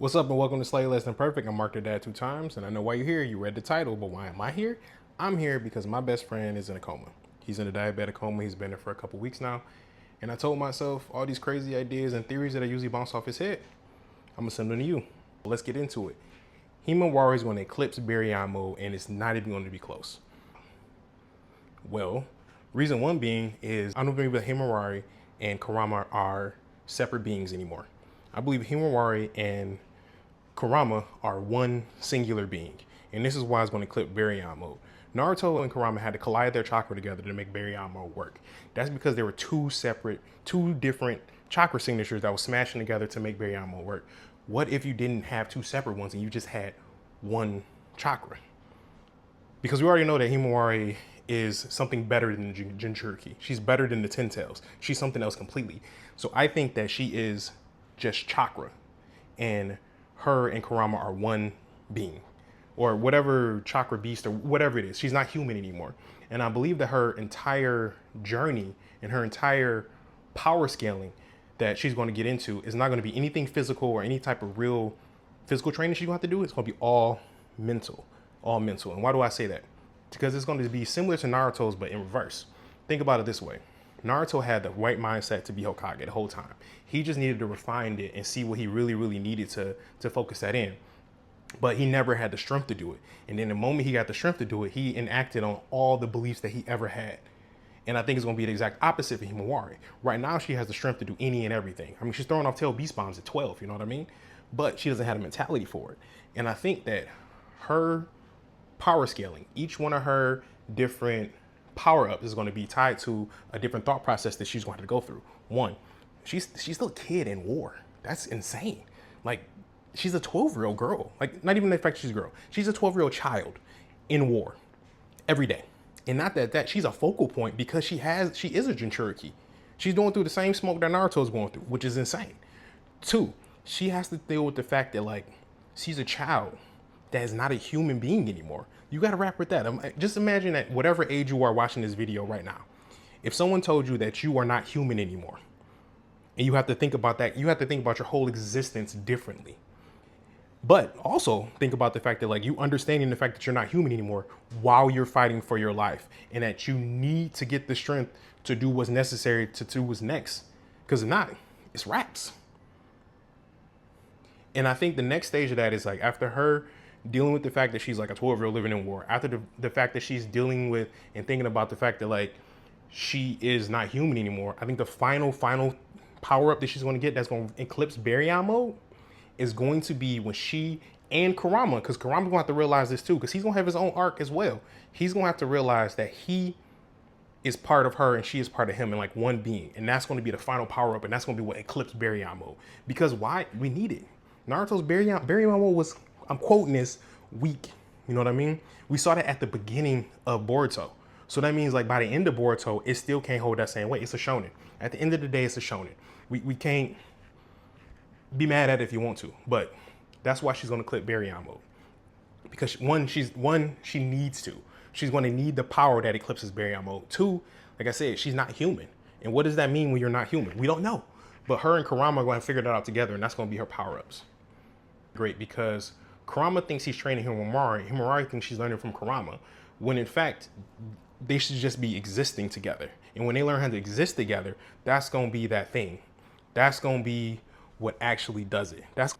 What's up and welcome to Slightly Less Than Perfect. I'm Mark the Dad 2 times, and I know why you're here. You read the title, but why am I here? I'm here because my best friend is in a coma. He's in a diabetic coma. He's been there for a couple weeks now. And I told myself all these crazy ideas and theories that I usually bounce off his head, I'm gonna send them to you. Let's get into it. Himawari is going to eclipse Baryon mode, and it's not even going to be close. Well, reason one being is I don't believe that Himawari and Kurama are separate beings anymore. I believe Himawari and Kurama are one singular being, and this is why it's going to eclipse Baryon mode. Naruto and Kurama had to collide their chakra together to make Baryon mode work. That's because there were two different chakra signatures that was smashing together to make Baryon mode work. What if you didn't have two separate ones and you just had one chakra? Because we already know that Himawari is something better than the Jinchuriki. She's better than the Ten Tails. She's something else completely. So I think that she is just chakra, and her and Kurama are one being, or whatever chakra beast or whatever it is. She's not human anymore. And I believe that her entire journey and her entire power scaling that she's going to get into is not going to be anything physical or any type of real physical training she's going to have to do. It's going to be all mental. And why do I say that? Because it's going to be similar to Naruto's, but in reverse. Think about it this way. Naruto had the right mindset to be Hokage the whole time. He just needed to refine it and see what he really needed to focus that in. But he never had the strength to do it. And then the moment he got the strength to do it, he enacted on all the beliefs that he ever had. And I think it's going to be the exact opposite for Himawari. Right now, she has the strength to do any and everything. I mean, she's throwing off tail beast bombs at 12, you know what I mean? But she doesn't have a mentality for it. And I think that her power scaling, each one of her different power-ups is going to be tied to a different thought process that she's going to go through. One, she's still a kid in war. That's insane. Like, she's a 12-year-old girl. Like, not even the fact she's a girl. She's a 12-year-old child in war every day. And not that she's a focal point because she is a Jinchuriki. She's going through the same smoke that Naruto's going through, which is insane. Two, she has to deal with the fact that, like, she's a child that is not a human being anymore. You got to wrap with that. Just imagine that whatever age you are watching this video right now, if someone told you that you are not human anymore, and you have to think about that, you have to think about your whole existence differently. But also think about the fact that, like, you understanding the fact that you're not human anymore while you're fighting for your life, and that you need to get the strength to do what's necessary to do what's next. Because if not, it's wraps. And I think the next stage of that is, like, after her dealing with the fact that she's like a 12-year-old living in war, after the fact that she's dealing with and thinking about the fact that, like, she is not human anymore, I think the final power-up that she's going to get that's going to eclipse Baryon mode is going to be when she and Kurama, because Kurama's going to have to realize this too, because he's going to have his own arc as well. He's going to have to realize that he is part of her and she is part of him in, like, one being. And that's going to be the final power-up, and that's going to be what eclipses Baryon mode. Because why? We need it. Naruto's Baryon mode was, I'm quoting this, weak. You know what I mean? We saw that at the beginning of Boruto. So that means, like, by the end of Boruto, it still can't hold that same weight. It's a Shounen. At the end of the day, it's a Shounen. We can't be mad at it if you want to, but that's why she's going to clip Baryon mode. Because she needs to. She's going to need the power that eclipses Baryon mode. Two, like I said, she's not human. And what does that mean when you're not human? We don't know. But her and Kurama are going to figure that out together, and that's going to be her power-ups. Great, because Kurama thinks he's training Himawari. Himawari thinks she's learning from Kurama, when in fact, they should just be existing together. And when they learn how to exist together, that's going to be that thing. That's going to be what actually does it. That's